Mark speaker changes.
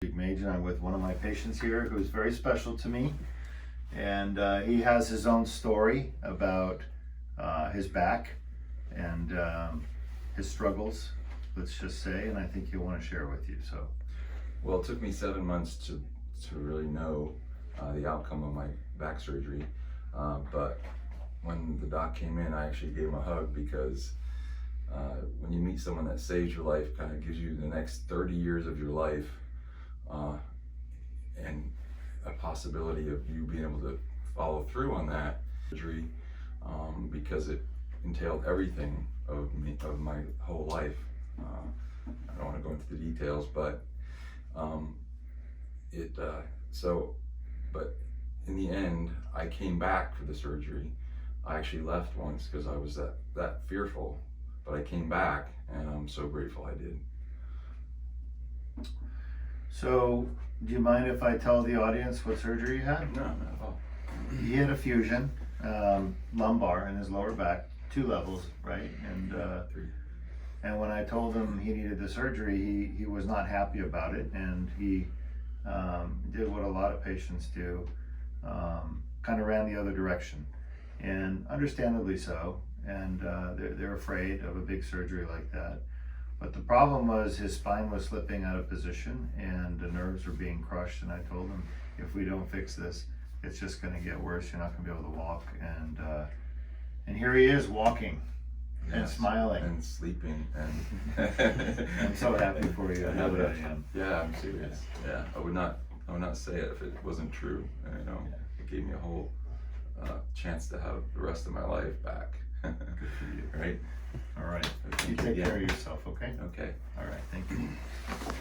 Speaker 1: Mage, and I'm with one of my patients here who's very special to me, and he has his own story about his back and his struggles, let's just say, and I think he'll want to share with you. So,
Speaker 2: well, it took me 7 months to really know the outcome of my back surgery, but when the doc came in, I actually gave him a hug because when you meet someone that saves your life, kind of gives you the next 30 years of your life, and a possibility of you being able to follow through on that surgery, because it entailed everything of my whole life. I don't want to go into the details, but but in the end, I came back for the surgery. I actually left once because I was that fearful, but I came back, and I'm so grateful I did.
Speaker 1: So, do you mind if I tell the audience what surgery you had?
Speaker 2: No, not at all.
Speaker 1: He had a fusion, lumbar in his lower back, 2 levels, right? And
Speaker 2: 3.
Speaker 1: And when I told him he needed the surgery, he was not happy about it, and he did what a lot of patients do, kind of ran the other direction, and understandably so. And they're afraid of a big surgery like that. But the problem was his spine was slipping out of position and the nerves were being crushed. And I told him, if we don't fix this, it's just going to get worse. You're not going to be able to walk. And here he is walking. And
Speaker 2: Yes,
Speaker 1: smiling
Speaker 2: and sleeping, and
Speaker 1: I'm so happy for you. I really am.
Speaker 2: Yeah, I'm serious. Yeah, I would not say it if it wasn't true. And, it gave me a whole chance to have the rest of my life back.
Speaker 1: Good for you.
Speaker 2: Right?
Speaker 1: All right.
Speaker 2: Thank
Speaker 1: You
Speaker 2: you
Speaker 1: take
Speaker 2: again.
Speaker 1: care of yourself, okay?
Speaker 2: Okay.
Speaker 1: All right. Thank you.